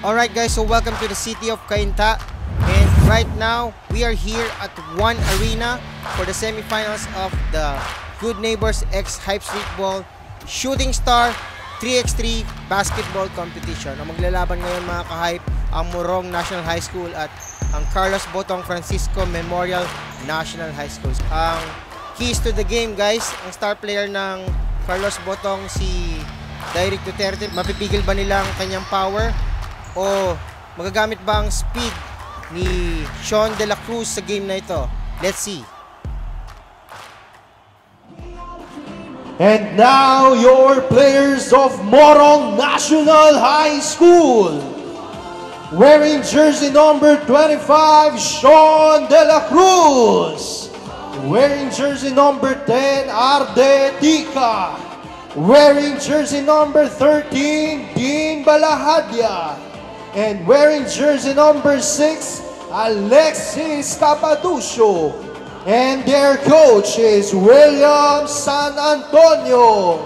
Alright guys, so welcome to the city of Cainta. And right now, we are here at One Arena for the semifinals of the Good Neighbors X Hype Streetball Shooting Star 3x3 Basketball Competition. Ang maglalaban ngayon mga ka-hype, ang Morong National High School at ang Carlos Botong Francisco Memorial National High School. Ang keys to the game guys, ang star player ng Carlos Botong si Direk Duterte. Mapipigil ba nila ang kanyang power? O magagamit ba ang speed ni Sean De La Cruz sa game na ito? Let's see. And now your players of Morong National High School. Wearing jersey number 25, Sean De La Cruz. Wearing jersey number 10, Arde Tica. Wearing jersey number 13, Dean Balahadia. And wearing jersey number 6, Alexis Capaducio. And their coach is William San Antonio.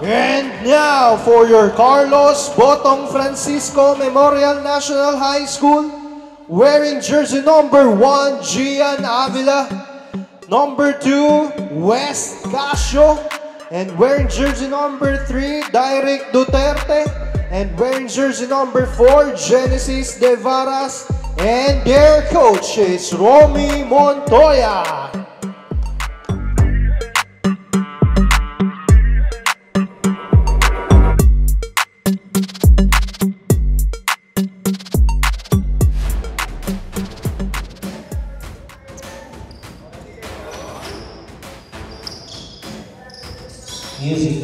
And now for your Carlos Botong Francisco Memorial National High School, wearing jersey number 1, Gian Avila. Number 2, West Casio. And wearing jersey number 3, Direk Duterte. And wearing jersey number 4, Genesis De Varas. And their coach is Romy Montoya. Music.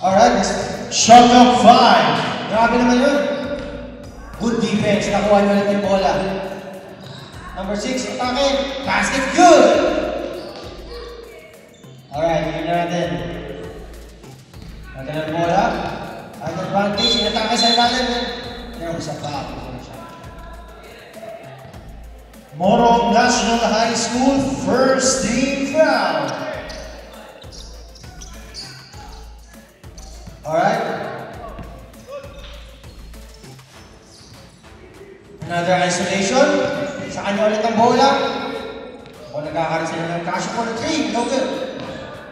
Alright, Shot of 5. grabe naman yun. Good defense, nakuha nyo ulit yung bola. Number 6, atake, basket, good! Alright, yun na natin. Natin ang bola. Ang advantage, inatake sa ilalim. Meron sa foul. Morong National High School first team foul. Alright. Another isolation. Sa kanya ulit ang bola. O nagkakaroon sila ng Casio for the 3. No good.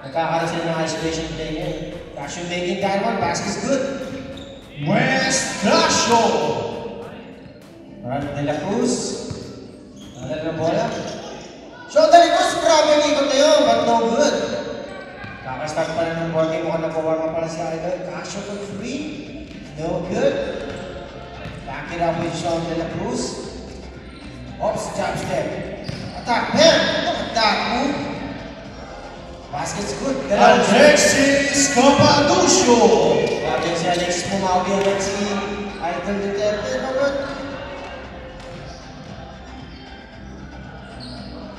Nagkakaroon sila ng isolation play ngayon. Casio making that one. Basket's good. West Casio. Alright, De La Cruz. Nalala ng bola. So, De La Cruz, grabe ang ikot na yun, but no good. Kakastart pa na ng ball game, mukhang nagpawarma pala si Idol. Casio for 3. No good. Back it up with Sean De La Cruz. Oops, jab step. Attack, man! Look at that move. Basket's good. Alexis Capaducio. Grabe si Alexis Pumawi agad si Idol Duterte. No good.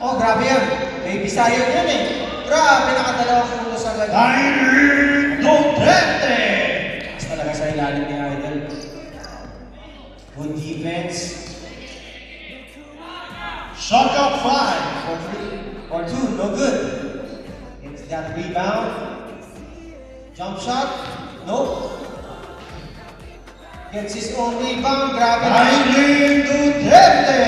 Oh, grabe yan. May Bisayan yan eh. Grabe, nakadalawang pulos agad. Direk Duterte. Mas talaga sa ilalim ni Idol. Good defense. Shot of 5. For 3 or 2, no good. It's that rebound. Jump shot. Nope. Gets his own rebound. Grabe. Direk Duterte.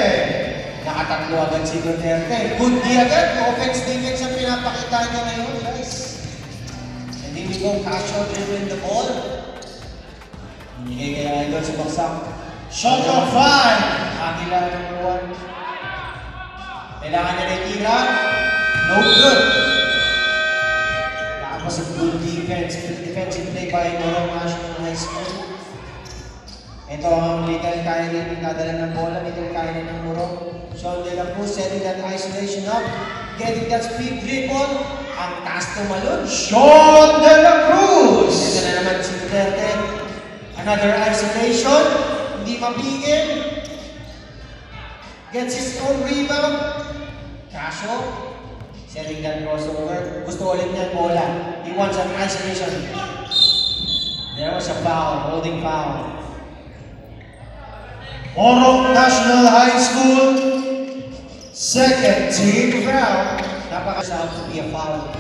Nakatatlo agad si Duterte. Good D agad. Offense, defense ang pinapakita niya ngayon, guys. And then we go Casio dribbling the ball. Hinigay kaya Idol sa baksak. Shot of 5. Agila number 1. Kailangan niya na tira. No good. Tapos a good defense. Good defensive play by Morong National High School. Ito ang little Kylie nadala ng bola. Little Kylie ng Morong. Sean De La Cruz setting that isolation up. Getting that speed dribble. Ang taas tumalon. Sean De La Cruz. Ito na naman si Duterte. Another isolation. Hindi mapigil. Gets his own rebound. Casio. Setting that crossover. Gusto ulit niya bola. He wants an isolation. There was a foul, holding foul. Morong National High School, second team foul. Napaka-sound to be a foul.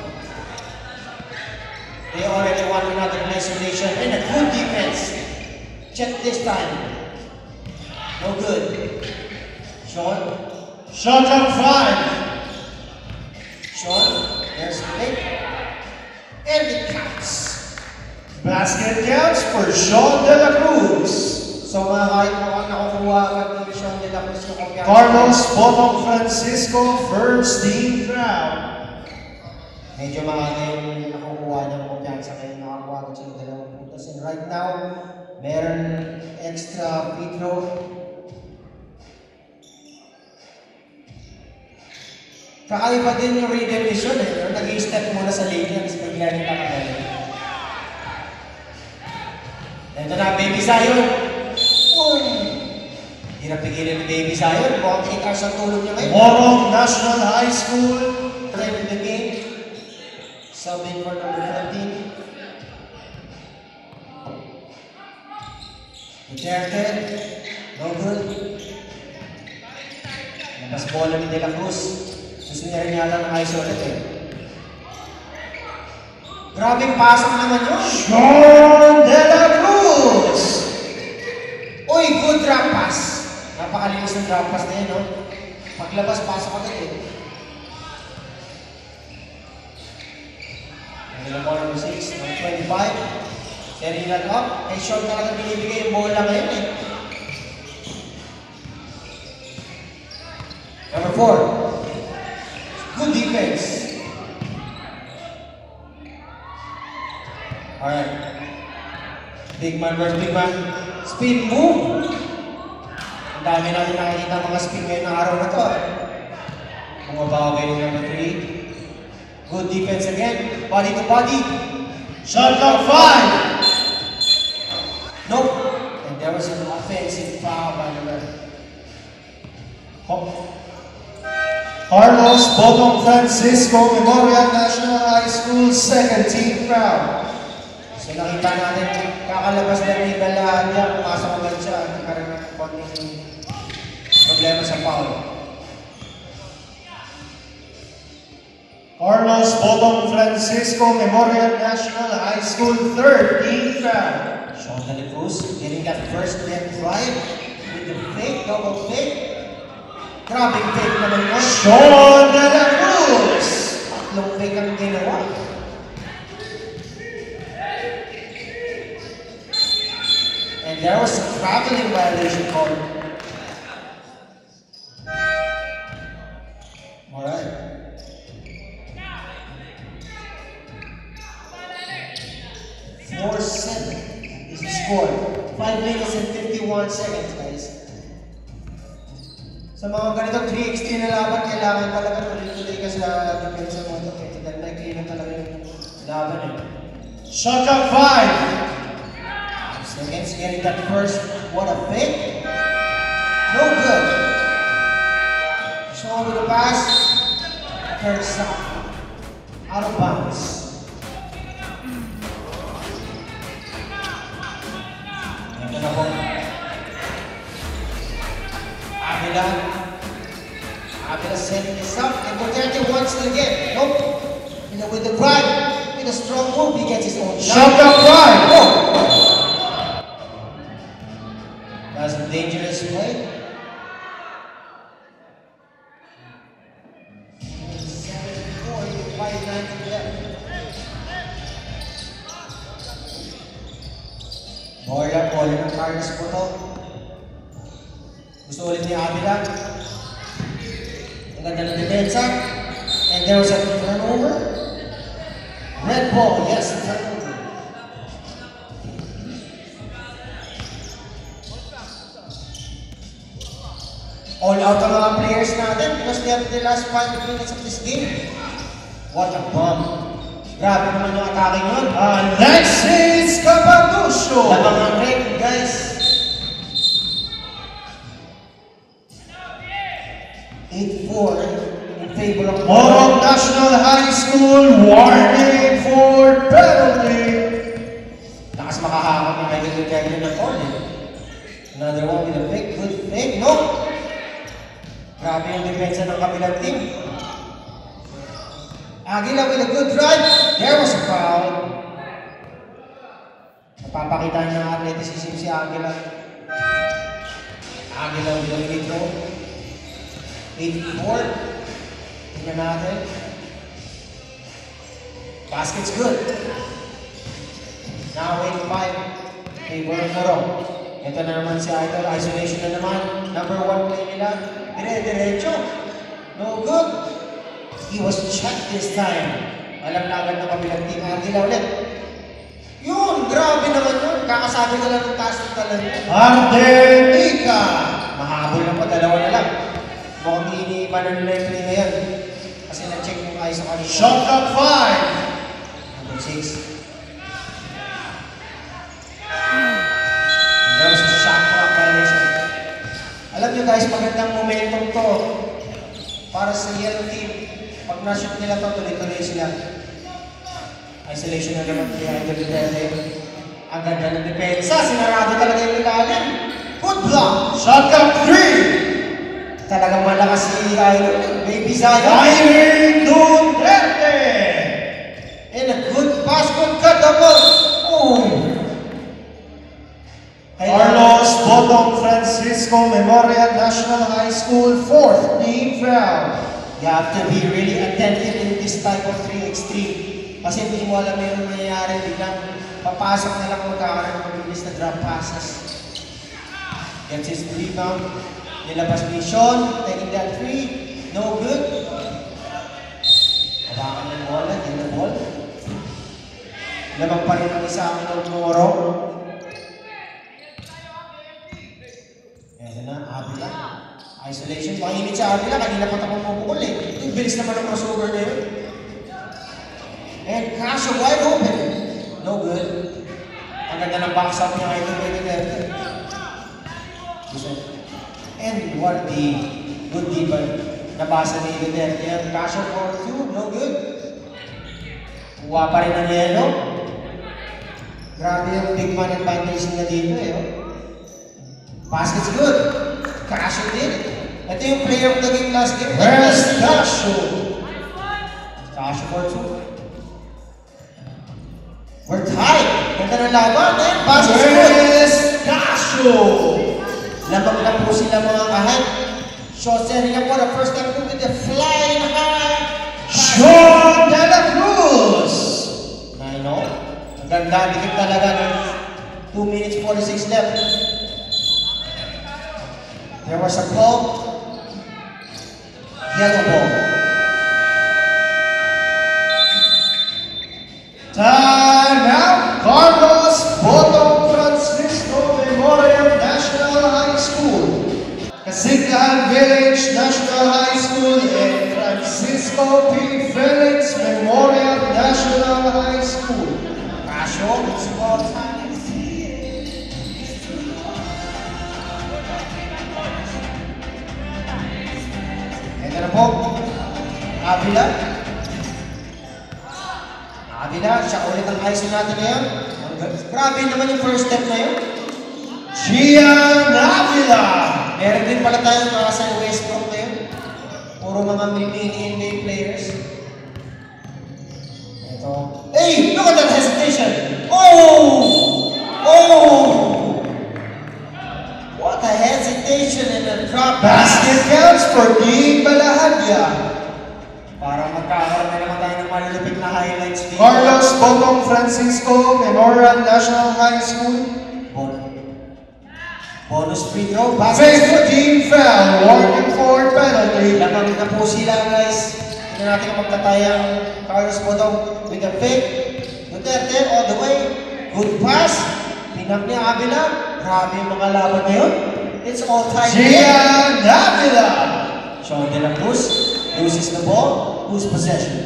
They already won another isolation and a good defense. Check this time. No good. Sean. Shot up 5. Sean. There's a pick. And it counts. Basket counts for Sean De La Cruz. So kahit mukhang nakakuha agad ni Sean De La Cruz yung kumpiyansa. Carlos Botong Francisco, first team foul. Medyo maaga yung nakukuha niyang kumpiyansa kaya nakakuha agad siya ng 2 puntos. And right now, meron extra free throw. Kakaiba din yung redemption eh. Nag-i-step muna sa lane niya, tapos bigla niya nakagaling. Ito na, Baby Zion. Hindi na pigilan ni Baby Zion. Mukhang 8 hours ang tulog niya ngayon. Morong National High School. Time in the game. Subbing for number 14. Duterte. No good. Labas bola ni De La Cruz. Gusto niya rin yata ng ice ulit eh. Grabing pasok naman yun. Sean De La Cruz. Uy, good drop pass. Napakalinis ng drop pass na yun, no? Paglabas, pasok agad eh. Ilang ball number 6, number 25. Setting that up. Kay Sean talaga binibigay yung bola ngayon eh. Number 4. Good defense. Alright. Big man versus big man. Speed move. Ang dami natin nakikita mga speed ngayon ng araw na to. Mga bagay ni number 3. Good defense again. Body to body. Shot clock 5. Nope. And there was an offensive foul by number. Carlos Botong Francisco, Memorial National High School, second team foul. So nakita natin, kakalabas na ni Balahanya, pumasok agad siya, nagkaroon ng konting problema sa foul. Carlos Botong Francisco, Memorial National High School, third team foul. Sean De La Cruz getting that first net drive with the fake, double fake. Grabing fake naman yun. Sean De La Cruz. Tatlong fake ang ginawa. And there was a traveling violation call. Alright. 4-7 is the score. 5 minutes and 51 seconds, guys. Sa mga ganito 3x3 na laban, kailangan talaga tuloy-tuloy ka sa defense mo ito. Dahil may clean na talaga yung laban eh. Shot clock 5. Seconds, getting that first. What a fake. No good. Sean with a pass. Third stop. Out of bounds. Ito na po. Avila setting this up, and Duterte wants to get. Nope. With the drive, with a strong move, he gets his own shot. Shot clock 5. Oh. That's a dangerous play. 7-4, 5-9 left. Bola ng Carlos Botong. Gusto ulit ni Avila. Ang ganda ng depensa. And there was a turnover. Red ball, yes, turnover. All out ang mga players natin because they have the last 5 minutes of this game. What a bomb. Grabe naman yung atake nun. Alexis Capaducio. Labang ang break, guys. 8-4 in favor of Morong National High School, warning for penalty. Lakas makahawak. Idol Duterte na corner. Another one with a fake, good fake, no? Grabe yung depensa ng kabilang team. Aguila with a good drive. There was a foul. Napapakita ng athleticism si Aguila. Aguila with a free throw. 84. Tingnan natin. Basket's good. Now 85. Favor Moro. Ito na naman si Idol. Isolation na naman. Number 1 play nila. Dire-diretso. No good. He was checked this time. Alam na agad ng kabilang team. Aguila ulit. Yun! Grabe naman yun. Kakasabi na lang ng taas ng talan. Ardenica! Mahabol na pa, dalawa na lang. Mukhang iniipan na nila yung play ngayon. Kasi na-check yung ayos sa kanila. Shot clock 5. Number 6. There was a shot clock violation. Alam nyo guys, magandang momentum to para sa yellow team. Pag na-shoot nila to, tuloy-tuloy sila. Isolation na naman kaya Idol Duterte. Ang ganda ng depensa, sinarado talaga yung ilalim. Good block! Shot clock 3. Talagang malakas si Idol. Baby Zion. Idol Duterte! And a good pass, good cut, double. Oh! Carlos Botong Francisco Memorial National High School, 4th team foul. You have to be really attentive in this type of 3x3. Kasi hindi mo alam yung mangyayari, biglang papasok na lang magkakaroon ng mabilis na drop passes. Gets his rebound. Nilabas ni Sean, taking that free. No good. Hawakan ng bola, din na ball. Lamang pa rin ang isa ang Moro. Yan na, Avila. Isolation, makinit sa Avila, kanina pa tapos mabukol eh. Yung bilis naman ang crossover na yun. And Casio wide open. No good. Ang ganda ng box up niya kayo pwede dito. And what the good deeper nabasa ni Duterte. And Casio for 2, no good. Kuha pa rin ang yellow. Grabe yung big man advantage nila dito eh. Oh. Basket's good. Casio din. Ito yung player of the game last game. Where's Casio? Casio for 2. We're tied. Ganda ng laban eh. Basket's good. Where's Casio? Lamang lang po sila mga kahit. Shot setting up for the first time with the flying high. Sean De La Cruz! I know. Ang ganda. Dikit talaga ng 2 minutes 46 left. There was a call. Yellow ball. Time out! Carlos Botong Francisco Memorial National High School, Kasiglahan Village National High School, and Francisco P. Felix Memorial National High School. Casio, it's ball time. Ito na po. Avila. Avila, siya ulit ang ISO natin ngayon. Grabe naman yung first step na yun. Gian Avila! Meron din pala tayong mga sa Westbrook na yun. Puro mga mini-NBA players. Ito. Hey! Look at that hesitation! Oh! Oh! What a hesitation and a drop Basket counts for Dean Balahadya. Parang magkakaroon na naman tayo ng malulupit na highlights dito. Carlos Botong Francisco Memorial National High School. Bonus free throw. Basket. 15 foul, warning for penalty. Lamang na po sila guys. Tignan natin ang magtatayang Carlos Botong with a fake. Duterte all the way. Good pass. Pinap niya Avila. Grabe yung mga laban na yun. It's all tied. Gian Avila. Sean De La Cruz loses the ball. Whose possession?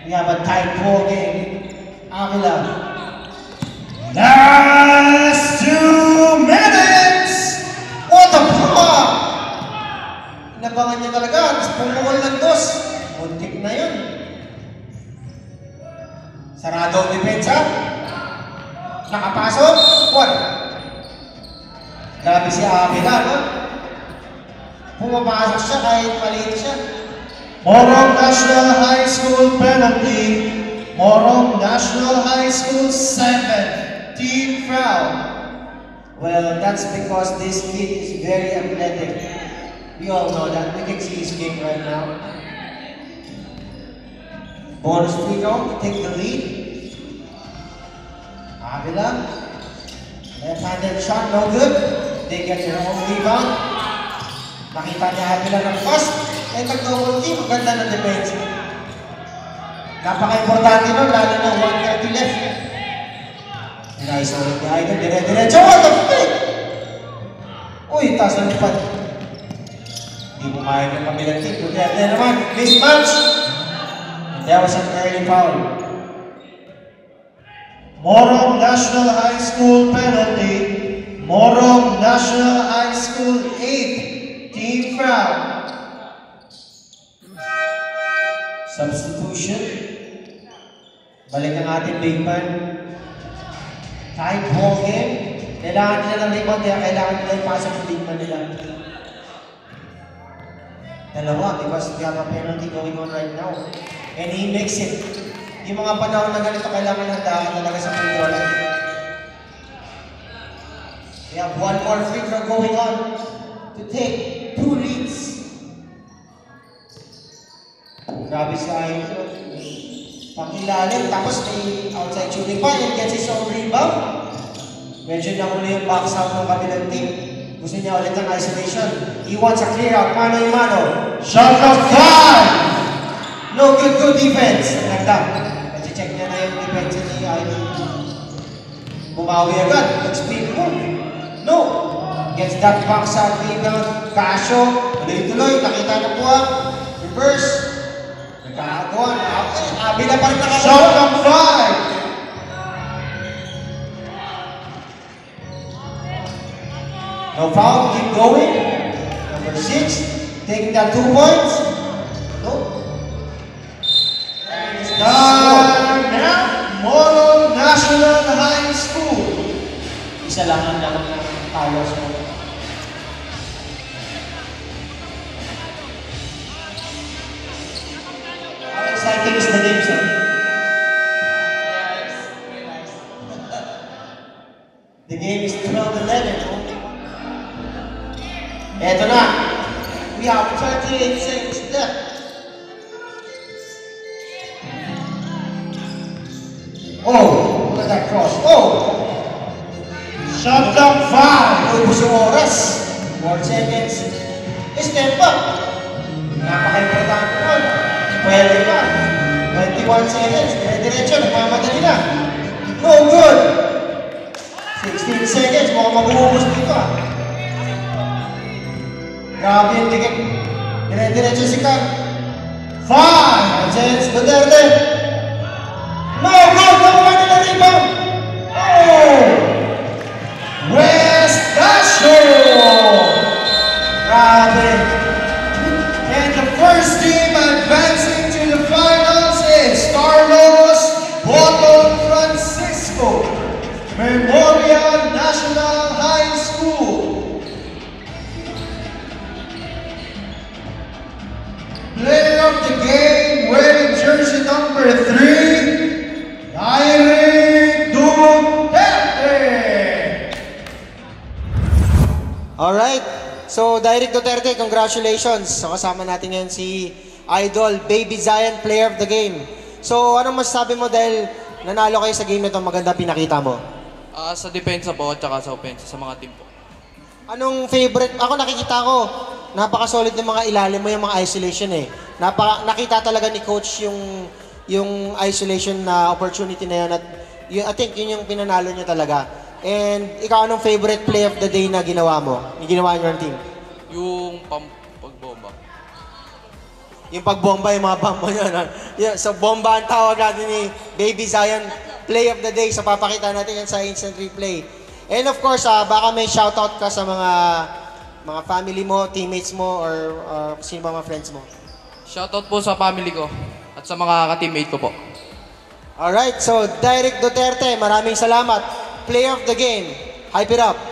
We have a tight ball game. Avila. Last 2 minutes. What a pop! Inabangan niya talaga. Tapos pumukol ng dos. Muntik na yun. Sarado ang depensa. Nakapasok. One. Grabe si Avila, no? Pumapasok siya kahit maliit siya. Morong National High School penalty. Morong National High School 7. Team foul. Well, that's because this kid is very athletic. We all know that. We can see his game right now. Bonus free throw to take the lead. Avila. Left-handed shot, no good. They get their own rebound. Nakita niya Avila ng pass. Eh, tag-double team. Ganda ng defense. Napaka-importante nun, lalo na 1:30 left. Nice ulit niya. Ito, dire-diretso. What the fuck? Uy, taas ng lipad. Hindi pumayag yung kabilang team. Duterte naman. Mismatch. And that was an early foul. Morong National High School penalty. Morong National High School 8. Team foul. Substitution. Balik ang ating big man. Tight ball game. Kailangan nila ng rebound kaya kailangan nila ipasok sa big man nila. Dalawa because we have a penalty going on right now. And he makes it. Yung mga panahon na ganito kailangan handaan talaga sa free throw line. We have one more free throw going on to take 2 leads. Grabe si Ayon. Pangilalim, tapos may outside shooting pa, and gets his own rebound. Medyo nakuli yung box out ng kabilang team. Gusto niya ulit ang isolation. He wants a clear out, mano-mano. Shot of 5! No good defense. Nagdam. Check niya na yung defense ni Ayon. Bumawi agad, nag-speed move. No! Gets that box out rebound. Casio, tuloy-tuloy, nakita na po ang reverse. Nagkakakuha. Avila pa rin nakakakuha. Shot of 5! No foul, keep going. Number 6, taking that 2 points. No. Time now, Morong National High School. Isa lang ang naman ng powers mo. How exciting is the game, sir? The game is 12-11. Eto na. We have 38 seconds left. Oh, look at that cross. Oh! Shot of 5! Ubus yung oras. 4 seconds. Step up. Napaka-importante nun. Pwede pa. 21 seconds. Dire-diretso. Nagmamadali na. No good. 16 seconds. Mukhang mag-uubos dito ah. Grabe yung ticket. Dire-diretso si Kang. 5 seconds. Duterte. No good! Nakuha nila rebound! Oh! West Dasho! Grabe! And the first team advancing to the finals is Carlos Botong Francisco, Memorial National High School. Player of the game wearing jersey number 3, Irene Duterte. Alright, so Direk Duterte, congratulations. So kasama natin ngayon si Idol, Baby Zion, player of the game. So anong masasabi mo dahil nanalo kayo sa game na ito, maganda pinakita mo? Sa depensa po at saka sa offense, sa mga team po. Anong favorite? Ako nakikita ko, napaka-solid ng mga ilalim mo yung mga isolation eh. Nakita talaga ni coach yung isolation na opportunity na yun at I think yun yung pinanalo niya talaga. And ikaw, anong favorite play of the day na ginawa mo? Yung ginawa niyo ng team? Yung pagbomba. Yung pagbomba, yung mga bomba niya. Yeah, so bomba ang tawag natin ni Baby Zion, play of the day. So papakita natin yan sa instant replay. And of course, baka may shoutout ka sa mga family mo, teammates mo, or sino ba mga friends mo? Shoutout po sa family ko at sa mga ka-teammate ko po. Alright, so Direk Duterte, maraming salamat. player of the game. Hype it up.